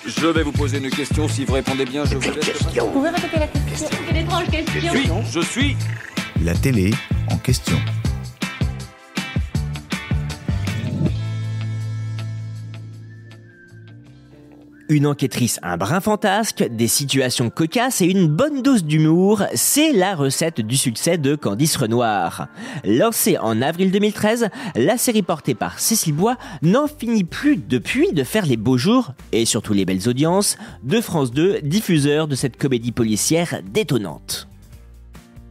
Je vais vous poser une question. Si vous répondez bien, je vous laisse. Vous pouvez répéter la question? Quelle étrange question. Je suis. La télé en question. Une enquêtrice un brin fantasque, des situations cocasses et une bonne dose d'humour, c'est la recette du succès de Candice Renoir. Lancée en avril 2013, la série portée par Cécile Bois n'en finit plus depuis de faire les beaux jours, et surtout les belles audiences, de France 2, diffuseur de cette comédie policière détonnante.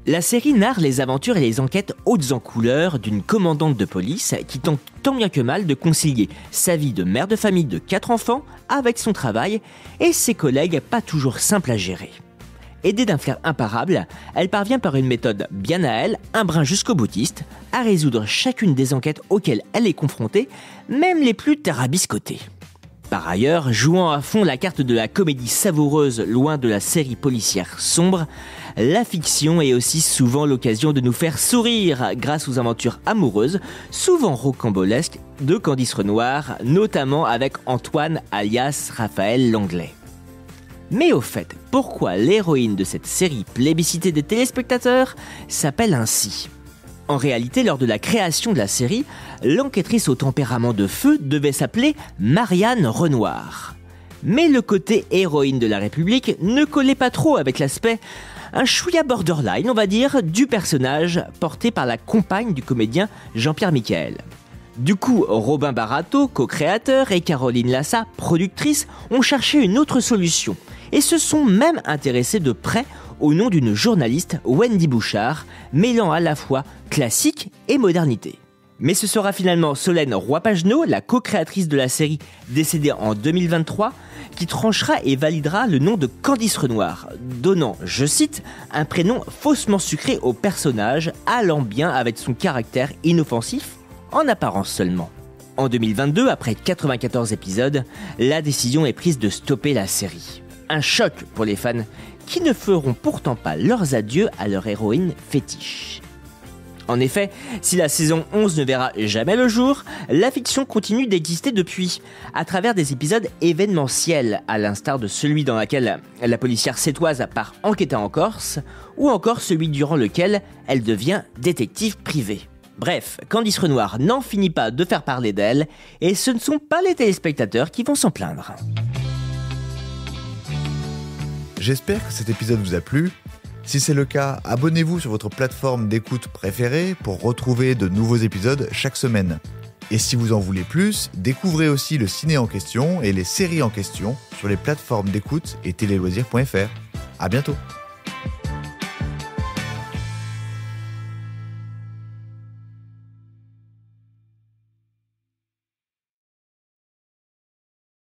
La série narre les aventures et les enquêtes hautes en couleur d'une commandante de police qui tente tant bien que mal de concilier sa vie de mère de famille de 4 enfants avec son travail et ses collègues pas toujours simples à gérer. Aidée d'un flair imparable, elle parvient par une méthode bien à elle, un brin jusqu'au boutiste, à résoudre chacune des enquêtes auxquelles elle est confrontée, même les plus tarabiscotées. Par ailleurs, jouant à fond la carte de la comédie savoureuse loin de la série policière sombre, la fiction est aussi souvent l'occasion de nous faire sourire grâce aux aventures amoureuses, souvent rocambolesques, de Candice Renoir, notamment avec Antoine alias Raphaël Langlais. Mais au fait, pourquoi l'héroïne de cette série plébiscitée des téléspectateurs s'appelle ainsi ? En réalité, lors de la création de la série, l'enquêtrice au tempérament de feu devait s'appeler Marianne Renoir. Mais le côté héroïne de la République ne collait pas trop avec l'aspect un chouïa borderline, on va dire, du personnage porté par la compagne du comédien Jean-Pierre Michael. Du coup, Robin Barato, co-créateur, et Caroline Lassa, productrice, ont cherché une autre solution et se sont même intéressés de près au nom d'une journaliste, Wendy Bouchard, mêlant à la fois classique et modernité. Mais ce sera finalement Solène Roy-Pagenot, la co-créatrice de la série décédée en 2023, qui tranchera et validera le nom de Candice Renoir, donnant, je cite, un prénom faussement sucré au personnage, allant bien avec son caractère inoffensif, en apparence seulement. En 2022, après 94 épisodes, la décision est prise de stopper la série. Un choc pour les fans qui ne feront pourtant pas leurs adieux à leur héroïne fétiche. En effet, si la saison 11 ne verra jamais le jour, la fiction continue d'exister depuis, à travers des épisodes événementiels, à l'instar de celui dans lequel la policière sétoise part enquêter en Corse, ou encore celui durant lequel elle devient détective privée. Bref, Candice Renoir n'en finit pas de faire parler d'elle, et ce ne sont pas les téléspectateurs qui vont s'en plaindre. J'espère que cet épisode vous a plu. Si c'est le cas, abonnez-vous sur votre plateforme d'écoute préférée pour retrouver de nouveaux épisodes chaque semaine. Et si vous en voulez plus, découvrez aussi le ciné en question et les séries en question sur les plateformes d'écoute et téléloisirs.fr. À bientôt.